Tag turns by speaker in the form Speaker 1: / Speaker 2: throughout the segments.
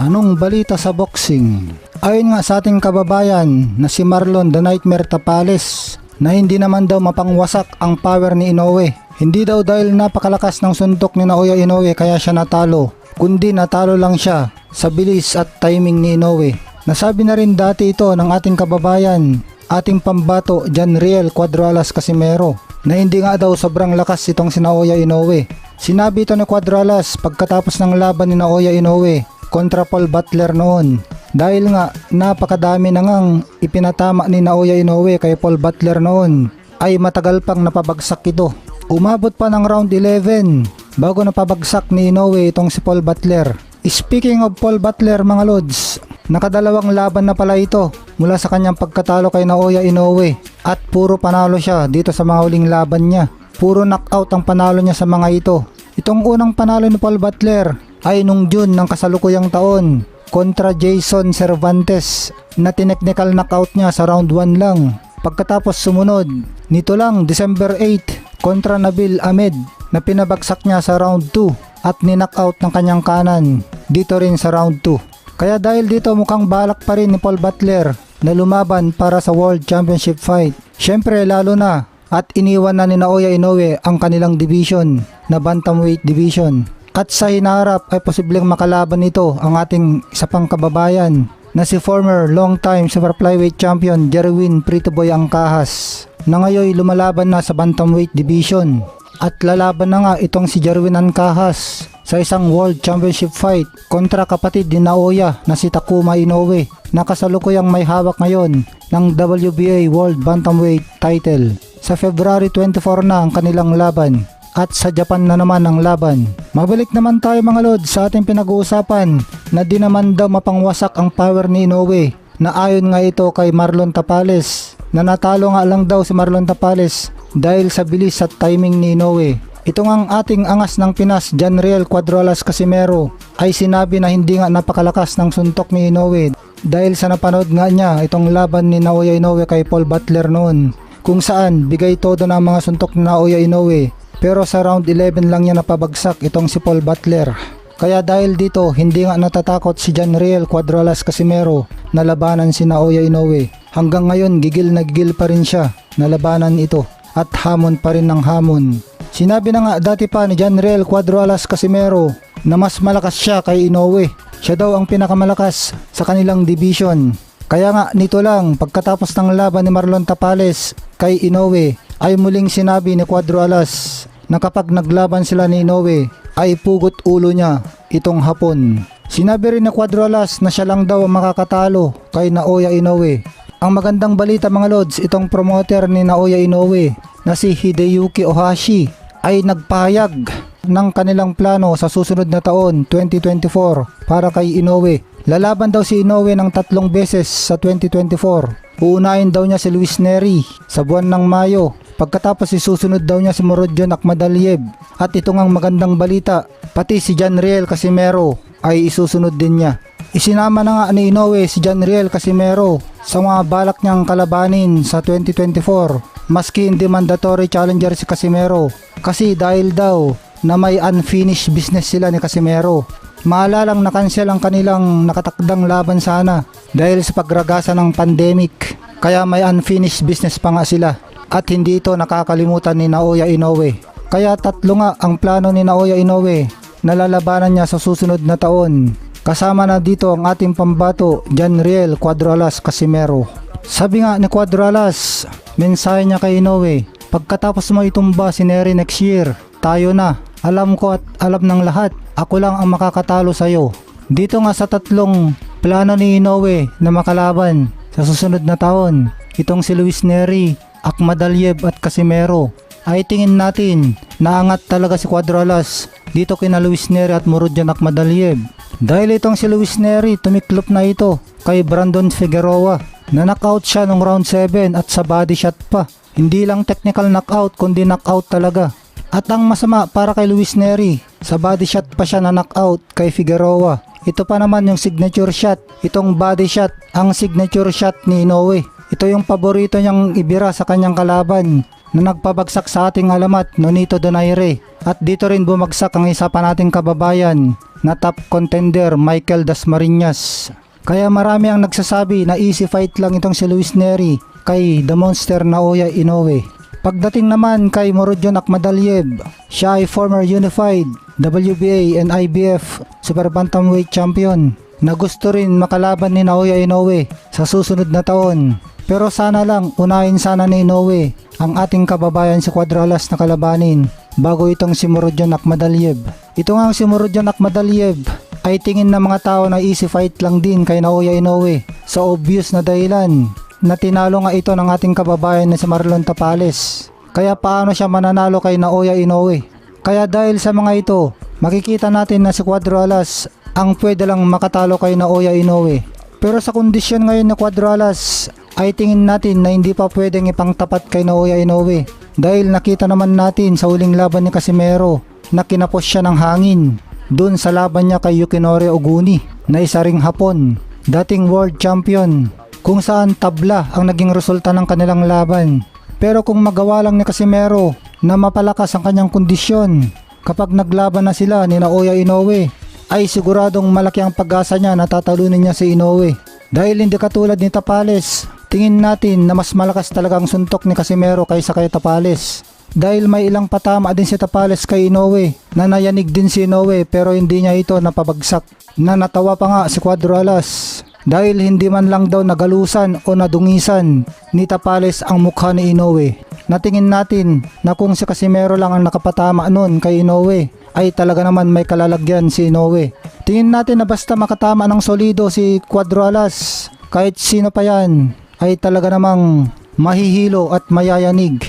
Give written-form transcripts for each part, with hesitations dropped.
Speaker 1: Anong balita sa boxing? Ayon nga sa ating kababayan na si Marlon The Nightmare Tapales na hindi naman daw mapangwasak ang power ni Inoue. Hindi daw dahil napakalakas ng suntok ni Naoya Inoue kaya siya natalo, kundi natalo lang siya sa bilis at timing ni Inoue. Nasabi na rin dati ito ng ating kababayan, ating pambato Janriel Cuadralas Casimero, na hindi nga daw sobrang lakas itong si Naoya Inoue. Sinabi ito ni Cuadralas pagkatapos ng laban ni Naoya Inoue kontra Paul Butler noon. Dahil nga napakadami na ngang ipinatama ni Naoya Inoue kay Paul Butler noon, ay matagal pang napabagsak ito. Umabot pa ng round 11 bago napabagsak ni Inoue itong si Paul Butler. Speaking of Paul Butler mga lods, nakadalawang laban na pala ito mula sa kanyang pagkatalo kay Naoya Inoue at puro panalo siya dito sa mga huling laban niya. Puro knockout ang panalo niya sa mga ito. Itong unang panalo ni Paul Butler ay nung June ng kasalukuyang taon kontra Jason Cervantes na tinechnical knockout niya sa round 1 lang. Pagkatapos sumunod nito lang December 8 kontra Nabil Ahmed na pinabagsak niya sa round 2 at ni-knockout ng kanyang kanan dito rin sa round 2. Kaya dahil dito mukhang balak pa rin ni Paul Butler na lumaban para sa World Championship fight. Syempre lalo na at iniwan na ni Naoya Inoue ang kanilang division na bantamweight division. At sa hinaharap ay posibleng makalaban nito ang ating isa pang kababayan na si former long-time super flyweight champion Jerwin Pretty Boy Angkahas na ngayon lumalaban na sa bantamweight division. At lalaban na nga itong si Jerwin Angkahas sa isang World Championship fight kontra kapatid ni Naoya na si Takuma Inoue na kasalukuyang may hawak ngayon ng WBA World Bantamweight title. Sa February 24 na ang kanilang laban. At sa Japan na naman ang laban. Mabalik naman tayo mga lod sa ating pinag-uusapan na di naman daw mapangwasak ang power ni Inoue na ayon nga ito kay Marlon Tapales na natalo nga lang daw si Marlon Tapales dahil sa bilis at timing ni Inoue. Ito ngang ating angas ng Pinas Janriel Cuadralas Casimero ay sinabi na hindi nga napakalakas ng suntok ni Inoue dahil sa napanood nga niya itong laban ni Naoya Inoue kay Paul Butler noon kung saan bigay todo ng mga suntok ni Naoya Inoue. Pero sa round 11 lang niya napabagsak itong si Paul Butler. Kaya dahil dito hindi nga natatakot si Janriel Cuadralas Casimero na labanan si Naoya Inoue. Hanggang ngayon gigil na gigil pa rin siya na labanan ito at hamon pa rin ng hamon. Sinabi na nga dati pa ni Janriel Cuadralas Casimero na mas malakas siya kay Inoue. Siya daw ang pinakamalakas sa kanilang division. Kaya nga nito lang pagkatapos ng laban ni Marlon Tapales kay Inoue ay muling sinabi ni Cuadralas na kapag naglaban sila ni Inoue ay pugot ulo niya itong hapon. Sinabi rin ni Cuadralas na siya lang daw ang makakatalo kay Naoya Inoue. Ang magandang balita mga lods, itong promoter ni Naoya Inoue na si Hideyuki Ohashi ay nagpahayag ng kanilang plano sa susunod na taon 2024 para kay Inoue. Lalaban daw si Inoue ng 3 beses sa 2024. Uunahin daw niya si Luis Nery sa buwan ng Mayo. Pagkatapos isusunod daw niya si Murodjon Akhmadaliev. At ito ngang magandang balita, pati si Janriel Casimero ay isusunod din niya. Isinama na nga ni Inoue si Janriel Casimero sa mga balak niyang kalabanin sa 2024 maski hindi mandatory challenger si Casimero kasi dahil daw na may unfinished business sila ni Casimero. Maalalang nakansel ang kanilang nakatakdang laban sana dahil sa pagragasa ng pandemic kaya may unfinished business pa nga sila. At hindi ito nakakalimutan ni Naoya Inoue. Kaya 3 nga ang plano ni Naoya Inoue na lalabanan niya sa susunod na taon. Kasama na dito ang ating pambato Janriel Cuadralas Casimero. Sabi nga ni Cuadralas, mensahe niya kay Inoue, pagkatapos mo itumba si Nery next year, tayo na. Alam ko at alam ng lahat, ako lang ang makakatalo sa'yo. Dito nga sa 3 plano ni Inoue na makalaban sa susunod na taon, itong si Luis Nery, Akhmadaliev at Casimero, ay tingin natin naangat talaga si Cuadralas dito kina Luis Nery at Murodjon Akhmadaliev. Dahil itong si Luis Nery tumiklop na ito kay Brandon Figueroa na knockout siya nung round 7 at sa body shot pa. Hindi lang technical knockout kundi knockout talaga. At ang masama para kay Luis Nery, sa body shot pa siya na knockout kay Figueroa. Ito pa naman yung signature shot, itong body shot, ang signature shot ni Inoue. Ito yung paborito niyang ibira sa kanyang kalaban na nagpabagsak sa ating alamat, Nonito Donaire. At dito rin bumagsak ang isa pa nating kababayan na top contender, Michael Dasmariñas. Kaya marami ang nagsasabi na easy fight lang itong si Luis Nery kay The Monster Naoya Inoue. Pagdating naman kay Murodjon Akhmadaliev, siya ay former Unified, WBA and IBF Super Bantamweight Champion na gusto rin makalaban ni Naoya Inoue sa susunod na taon. Pero sana lang unahin sana ni Inoue ang ating kababayan si Cuadro Alas na kalabanin bago itong si Murodjon Akhmadaliev. Ito nga si Murodjon Akhmadaliev ay tingin ng mga tao na easy fight lang din kay Naoya Inoue sa obvious na dahilan na tinalo nga ito ng ating kababayan na si Marlon Tapales. Kaya paano siya mananalo kay Naoya Inoue? Kaya dahil sa mga ito, makikita natin na si Cuadro Alas ang pwede lang makatalo kay Naoya Inoue. Pero sa kondisyon ngayon ni Cuadro Alas ay tingin natin na hindi pa pwedeng ipangtapat kay Naoya Inoue dahil nakita naman natin sa huling laban ni Casimero na kinapos siya ng hangin dun sa laban niya kay Yukinori Oguni na isa ring Hapon, dating world champion, kung saan tabla ang naging resulta ng kanilang laban. Pero kung magawa lang ni Casimero na mapalakas ang kanyang kondisyon kapag naglaban na sila ni Naoya Inoue, ay siguradong malaki ang pag-asa niya na tatalunin niya si Inoue. Dahil hindi katulad ni Tapales, tingin natin na mas malakas talaga ang suntok ni Casimero kaysa kay Tapales. Dahil may ilang patama din si Tapales kay Inoue na nayanig din si Inoue pero hindi niya ito napabagsak. Na natawa pa nga si Cuadro Alas dahil hindi man lang daw nagalusan o nadungisan ni Tapales ang mukha ni Inoue. Natingin natin na kung si Casimero lang ang nakapatama nun kay Inoue ay talaga naman may kalalagyan si Inoue. Tingin natin na basta makatama ng solido si Cuadro Alas, kahit sino pa yan ay talaga namang mahihilo at mayayanig.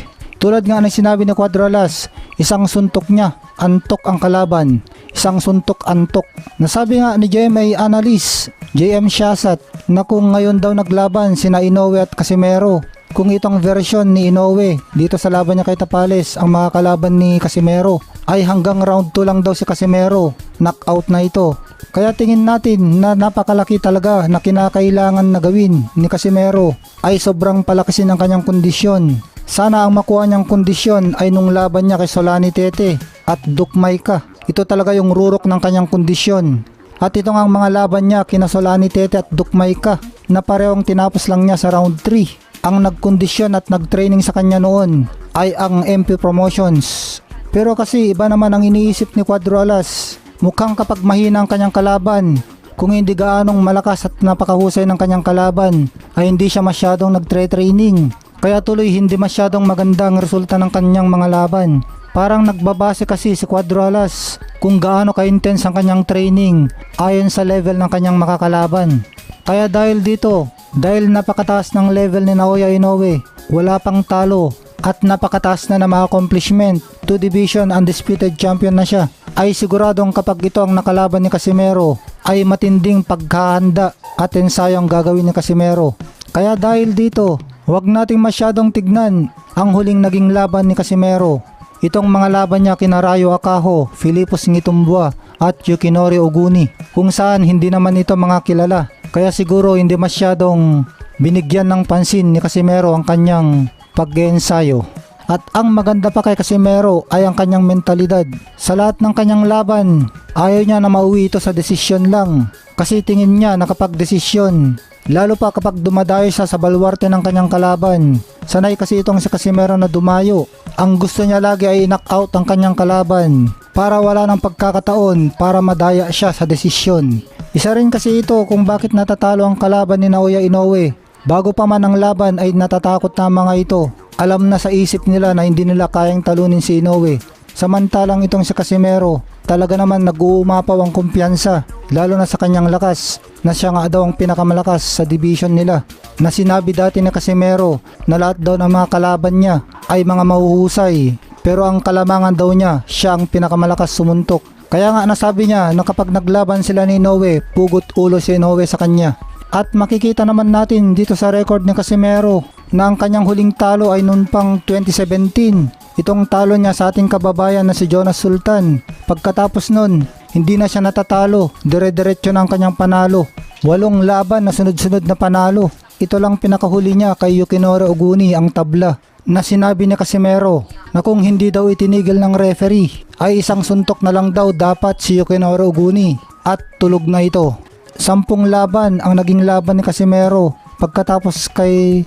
Speaker 1: Tulad nga ng sinabi ni Cuadro Alas, isang suntok niya, antok ang kalaban. Isang suntok antok. Nasabi nga ni JMA analyst, JM Shasat, na kung ngayon daw naglaban sina Inoue at Casimero, kung itong version ni Inoue dito sa laban niya kay Tapales ang mga kalaban ni Casimero, ay hanggang round 2 lang daw si Casimero, knockout na ito. Kaya tingin natin na napakalaki talaga na kinakailangan na gawin ni Casimero ay sobrang palakasin ang kanyang kondisyon. Sana ang makuha niyang kondisyon ay nung laban niya kay Solani Tete at Duke Maika. Ito talaga yung rurok ng kanyang kondisyon. At ito nga ang mga laban niya kina Solani Tete at Duke Maika na parehong tinapos lang niya sa round 3. Ang nagkondisyon at nagtraining sa kanya noon ay ang MP Promotions. Pero kasi iba naman ang iniisip ni Cuadro Alas. Mukhang kapag mahina ang kanyang kalaban, kung hindi gaanong malakas at napakahusay ng kanyang kalaban, ay hindi siya masyadong nagtre-training. Kaya tuloy hindi masyadong maganda ang resulta ng kanyang mga laban. Parang nagbabase kasi si Cuadro Alas kung gaano ka-intense ang kanyang training ayon sa level ng kanyang makakalaban. Kaya dahil dito, dahil napakataas ng level ni Naoya Inoue, wala pang talo at napakataas na mga accomplishment, 2 division undisputed champion na siya, ay siguradong kapag ito ang nakalaban ni Casimero ay matinding pagkahanda at ensayo ang gagawin ni Casimero. Kaya dahil dito, huwag nating masyadong tignan ang huling naging laban ni Casimero. Itong mga laban niya kina Rayo Akaho, Filipos Ngitumbua at Yukinori Oguni, kung saan hindi naman ito mga kilala. Kaya siguro hindi masyadong binigyan ng pansin ni Casimero ang kanyang pag-ensayo. At ang maganda pa kay Casimero ay ang kanyang mentalidad. Sa lahat ng kanyang laban, ayaw niya na mauwi ito sa desisyon lang. Kasi tingin niya na kapag desisyon, lalo pa kapag dumadayo siya sa baluarte ng kanyang kalaban. Sanay kasi itong si Casimero na dumayo. Ang gusto niya lagi ay knock-out ang kanyang kalaban para wala ng pagkakataon para madaya siya sa desisyon. Isa rin kasi ito kung bakit natatalo ang kalaban ni Naoya Inoue. Bago pa man ang laban ay natatakot na mga ito. Alam na sa isip nila na hindi nila kayang talunin si Inoue. Samantalang itong si Casimero, talaga naman nag-uumapaw ang kumpiyansa, lalo na sa kanyang lakas, na siya nga daw ang pinakamalakas sa division nila. Na sinabi dati ni Casimero na lahat daw ng mga kalaban niya ay mga mahuhusay, pero ang kalamangan daw niya, siya ang pinakamalakas sumuntok. Kaya nga nasabi niya na kapag naglaban sila ni Inoue, pugot ulo si Inoue sa kanya. At makikita naman natin dito sa record ni Casimero na ang kanyang huling talo ay noon pang 2017. Itong talo niya sa ating kababayan na si Jonas Sultan. Pagkatapos nun, hindi na siya natatalo, dire-diretso na ang kanyang panalo. 8 laban na sunod-sunod na panalo. Ito lang pinakahuli niya kay Yukinori Oguni ang tabla na sinabi ni Casimero na kung hindi daw itinigil ng referee ay isang suntok na lang daw dapat si Yukinoro Oguni at tulog na ito. 10 laban ang naging laban ni Casimero pagkatapos kay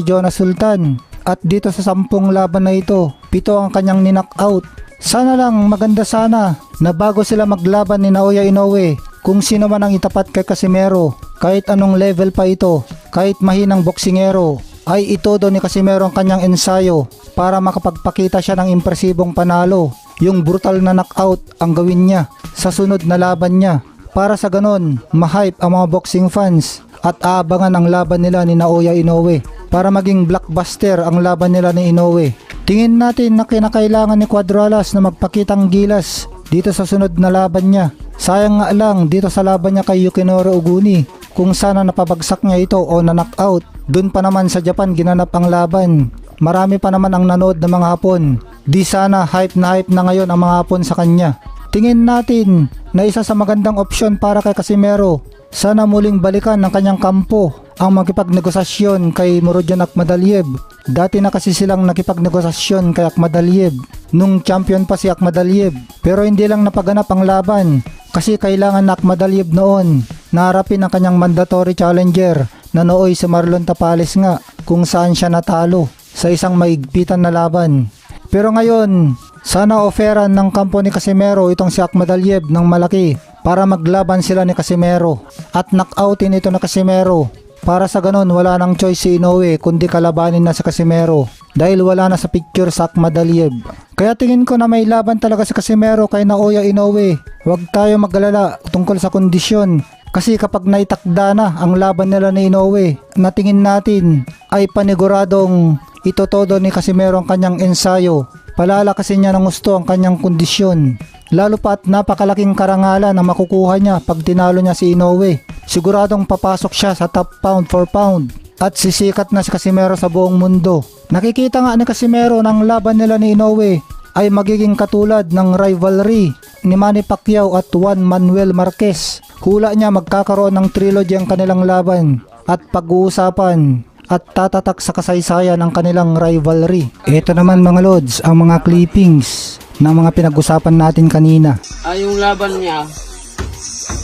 Speaker 1: Jonas Sultan, at dito sa 10 laban na ito 7 ang kanyang ni-knockout. Sana lang, maganda sana na bago sila maglaban ni Naoya Inoue, kung sino man ang itapat kay Casimero, kahit anong level pa ito, kahit mahinang boksingero, ay itodo ni Casimero ang kanyang ensayo para makapagpakita siya ng impresibong panalo. Yung brutal na knockout ang gawin niya sa sunod na laban niya, para sa ganon ma-hype ang mga boxing fans at aabangan ang laban nila ni Naoya Inoue para maging blockbuster ang laban nila ni Inoue. Tingin natin na kinakailangan ni Cuadralas na magpakitang gilas dito sa sunod na laban niya. Sayang nga lang dito sa laban niya kay Yukinoro Oguni, kung sana napabagsak niya ito o na-knockout. Doon pa naman sa Japan ginanap ang laban. Marami pa naman ang nanood ng mga Hapon. Di sana hype na ngayon ang mga Hapon sa kanya. Tingin natin na isa sa magandang opsyon para kay Casimero, sana muling balikan ng kanyang kampo ang makipagnegosasyon kay Murodjan Akhmadaliev. Dati na kasi silang nakipagnegosasyon kay Akhmadaliev nung champion pa si Akhmadaliev, pero hindi lang napaganap ang laban kasi kailangan na Akhmadaliev noon na harapin ang kanyang mandatory challenger na nooy si Marlon Tapales nga, kung saan siya natalo sa isang maigpitan na laban. Pero ngayon, sana offeran ng kampo ni Casimero itong si Akhmadaliev ng malaki para maglaban sila ni Casimero at knockoutin ito na Casimero. Para sa ganon wala nang choice si Inoue kundi kalabanin na si Casimero dahil wala na sa picture sa Akhmadaliev. Kaya tingin ko na may laban talaga si Casimero kay Naoya Inoue. Huwag tayo mag-alala tungkol sa kondisyon, kasi kapag naitakda na ang laban nila ni Inoue, na tingin natin ay paniguradong itotodo ni Casimero ang kanyang ensayo. Palalakasin niya ng gusto ang kanyang kondisyon. Lalo pa't napakalaking karangalan na makukuha niya pag tinalo niya si Inoue. Siguradong papasok siya sa top pound for pound at sisikat na si Casimero sa buong mundo. Nakikita nga ni Casimero ng laban nila ni Inoue ay magiging katulad ng rivalry ni Manny Pacquiao at Juan Manuel Marquez. Hula niya magkakaroon ng trilogy ang kanilang laban at pag-uusapan at tatatak sa kasaysayan ng kanilang rivalry. Ito naman mga lods, ang mga clippings ng mga pinag-usapan natin kanina.
Speaker 2: Yung laban niya,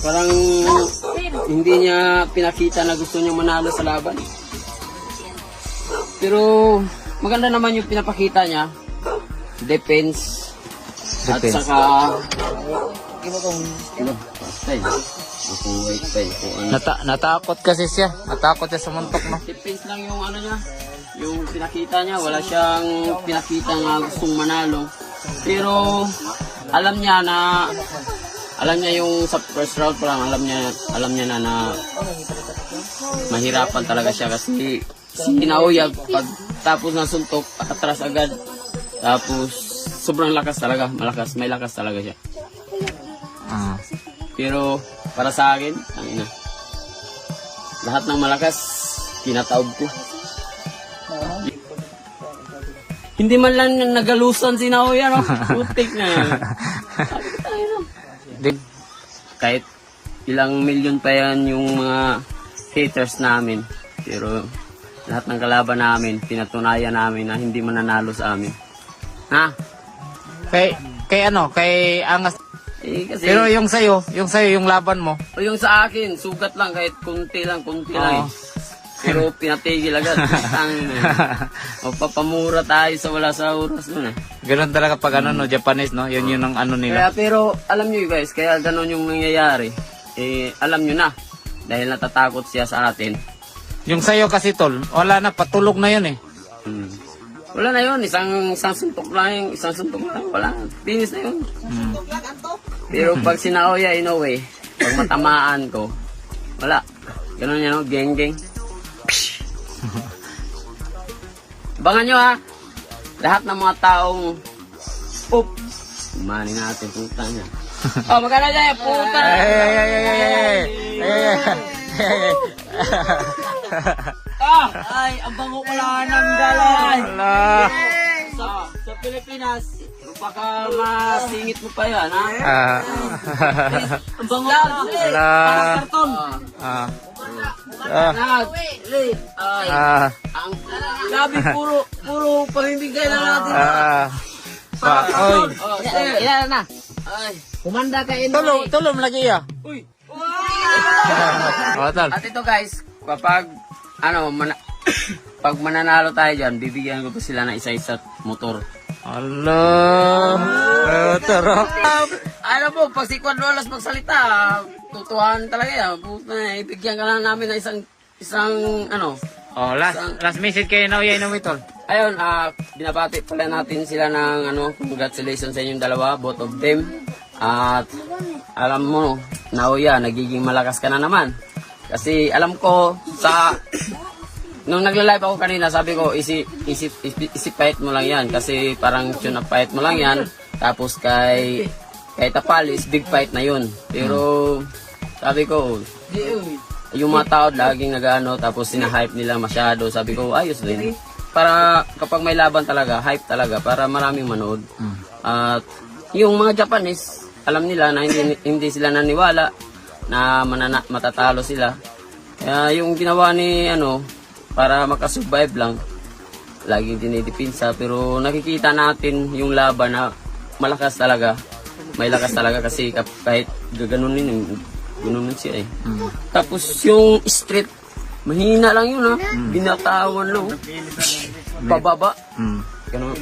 Speaker 2: parang hindi niya pinakita na gusto niya manalo sa laban. Pero maganda naman yung pinapakita niya. Defense. At saka
Speaker 3: Natakot kasi siya. Natakot siya sa muntok, no?
Speaker 2: defense lang yung ano niya. Yung pinakita niya, wala siyang pinakita nga gustong manalo. Pero alam niya yung sa first round pa lang, alam niya na mahirapan talaga siya kasi si Naoya pag tapos ng suntok atras agad, tapos sobrang lakas talaga, may lakas talaga siya. Pero para sa akin, lahat ng malakas tinataob ko. Hindi man lang nagalusan si Naoya, no? Putik na yan. Kahit ilang milyon pa yan yung mga haters namin, pero lahat ng kalaban namin, pinatunayan namin na hindi mananalo sa amin. Ha?
Speaker 3: Kay Angas.
Speaker 2: Kasi,
Speaker 3: Pero yung sayo, yung laban mo.
Speaker 2: o yung sa akin, sugat lang, kahit kunti lang eh. Pero pinatigil agad. O papamura tayo sa wala sa oras nun eh.
Speaker 3: Ganun talaga pag Japanese, no? Yun ang ano nila.
Speaker 2: Kaya pero alam nyo guys, kaya ganun yung nangyayari. Alam nyo na, dahil natatakot siya sa atin.
Speaker 3: Yung sayo kasi tol, wala na, patulog na yun eh.
Speaker 2: Wala na yun, isang suntok lang, wala, finish na yun. Pero pag si Naoya Inoue, pag matamaan ko, wala. Ganun yan, no? Geng. Abangan nyo ha, lahat ng mga taong Mani natin, puta niya. Magkana dyan, puta! Ay, ang bango ko lang ng galay! Sa Pilipinas, baka masingit mo pa yan, ha? Ang bango ko lang! Karton! Ang grabe, puro pamimigay na natin.
Speaker 3: Oy.
Speaker 2: Ilan na? Ay. Kumanda ka in.
Speaker 3: Tulom lagi ya.
Speaker 2: Uy.
Speaker 3: Tol.
Speaker 2: At ito guys, kapag pag mananalo tayo dyan, bibigyan ko pa sila ng isa-isa motor.
Speaker 3: Allah. Tara.
Speaker 2: Ano po, pag si Quadrolas magsalita, tutuhan talaga yan. Ibigyan ka lang namin ng isang
Speaker 3: Oh, last message kayo na uya inuwi tol.
Speaker 2: Ayun, binabati pala natin sila ng congratulations sa inyong dalawa, both of them. At alam mo, Nauya, nagiging malakas ka na naman. Kasi alam ko nung nagla-live ako kanina, sabi ko isip fight mo lang yan. Kasi parang tune up fight mo lang yan. Tapos kay Tapalis, big fight na yun. Pero sabi ko, yung mga tao laging nag-ano, tapos sinahype nila masyado. Sabi ko, ayos din. Para kapag may laban talaga, hype talaga, para maraming manood. At yung mga Japanese, alam nila na hindi sila naniwala na matatalo sila. Kaya yung ginawa ni para makasurvive lang, laging dinidipinsa. Pero nakikita natin yung laban na malakas talaga. May lakas talaga kasi kahit gaganunin siya eh. Tapos yung street, mahina lang yun binatawan lang. Pababa. Ganun.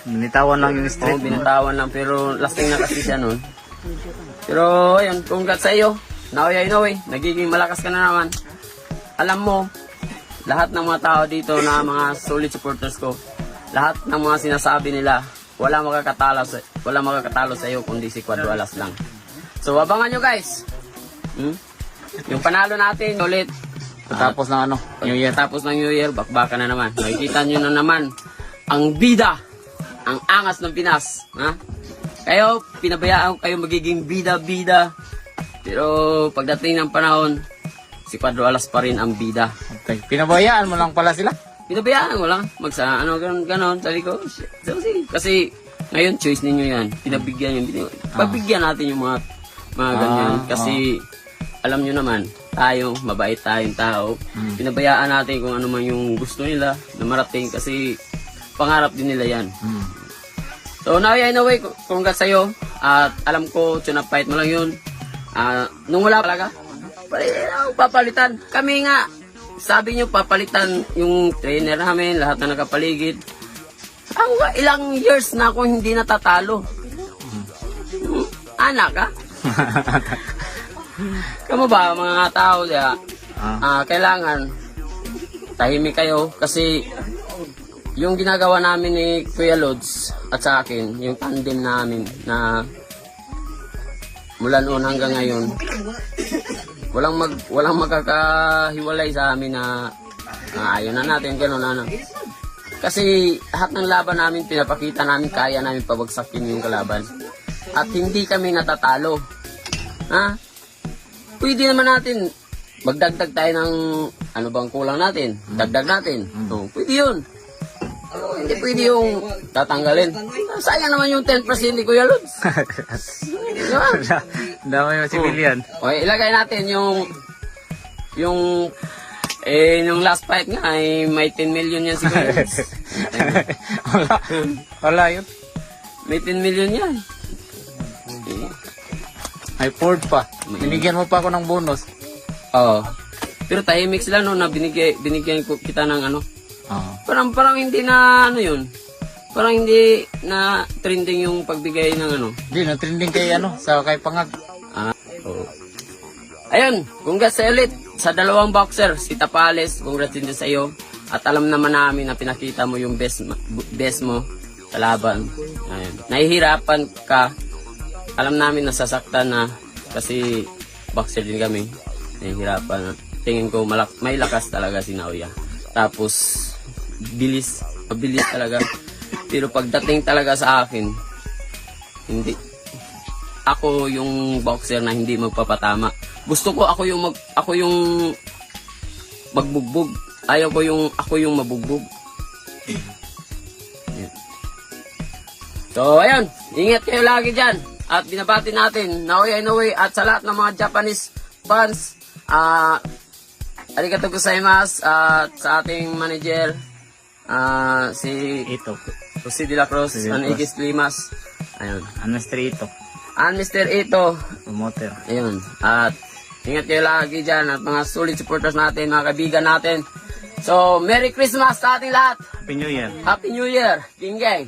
Speaker 3: Binitawan lang yung street.
Speaker 2: Binitawan lang, pero lasting na kasi siya nun. Pero ayun, congrats sa iyo. Nauya Inoue, nagiging malakas ka na naman. Alam mo, lahat ng mga tao dito na mga solid supporters ko, lahat ng mga sinasabi nila, wala makakatalo sa iyo kundi si Quadrolas lang. So abangan nyo guys. Yung panalo natin ulit.
Speaker 3: Tapos ng New Year.
Speaker 2: Tapos ng New Year, bakbaka na naman. Makikita nyo na naman ang bida, ang angas ng Pinas. Kayo, pinabayaan ko kayo magiging bida-bida. Pero pagdating ng panahon, si Quadrolas pa rin ang bida.
Speaker 3: Okay. Pinabayaan mo lang pala sila?
Speaker 2: Pinabayaan mo lang. Ganon. Sabi ko, kasi ngayon, choice ninyo yan. Pinabigyan yun. Pagbigyan natin yung mga ganyan. Kasi, alam nyo naman, tayo, mabait tayong tao. Pinabayaan natin kung ano man yung gusto nila na marating kasi pangarap din nila yan. So, Nauya Inoue, congrats sa'yo. At alam ko, tune up fight mo lang yun. Nung wala talaga, papalitan. Kami nga, sabi nyo, papalitan yung trainer namin, lahat na nakapaligid. Ako nga, ilang years na ako hindi natatalo. Anak ka? Kamu ba, mga tao diya, kailangan tahimik kayo kasi yung ginagawa namin ni Kuya Lods at sa akin, yung tandem namin na mula noon hanggang ngayon, walang magkakahiwalay sa amin na ayaw na natin, gano'n. Kasi lahat ng laban namin, pinapakita namin, kaya namin pabagsakin yung kalaban. At hindi kami natatalo. Pwede naman natin magdagdag tayo ng ano bang kulang natin. Dagdag natin. So, pwede yun. Hindi pwede yung tatanggalin. Sayang naman yung 10% ni Kuya Lods. Diba?
Speaker 3: Dami yung civilian.
Speaker 2: Okay, ilagay natin yung last fight nga ay may 10 million yan si Kuya Lods.
Speaker 3: Wala yun.
Speaker 2: May 10 million yan.
Speaker 3: Ay, Ford pa. Binigyan mo pa ako ng bonus.
Speaker 2: Oo. Pero tahimik sila na binigyan ko kita ng Parang hindi na yun. Parang hindi na trending yung pagbigay ng
Speaker 3: Hindi, na-trending kay kay Pangag.
Speaker 2: Oo. Ayun, congrats sa ulit sa dalawang boxer, si Tapales, congrats din sa iyo. At alam naman namin na pinakita mo yung best mo sa laban. Ayun. Nahihirapan ka. Alam namin nasasaktan na kasi boxer din kami. Nahihirapan. Tingin ko may lakas talaga si Nauya. Tapos mabilis talaga. Pero pagdating talaga sa akin, hindi. Ako yung boxer na hindi magpapatama. Gusto ko ako yung magbugbog. Ayaw ko ako yung mabugbog. So, ayun. Ingat kayo lagi dyan. At binabati natin, Nauya Inoue at sa lahat ng mga Japanese fans, arigatou gozaimasu at sa ating manager, si
Speaker 3: Ito.
Speaker 2: Jose de la Cruz,
Speaker 3: Jose de la
Speaker 2: and
Speaker 3: Cruz.
Speaker 2: Igis Limas. Ayun.
Speaker 3: Mr. Ito.
Speaker 2: And Mr. Ito.
Speaker 3: Promoter.
Speaker 2: Ayun. At ingat kayo lagi dyan at mga solid supporters natin, mga kaibigan natin. So, Merry Christmas sa ating lahat.
Speaker 3: Happy New Year.
Speaker 2: Happy New Year. King Gang.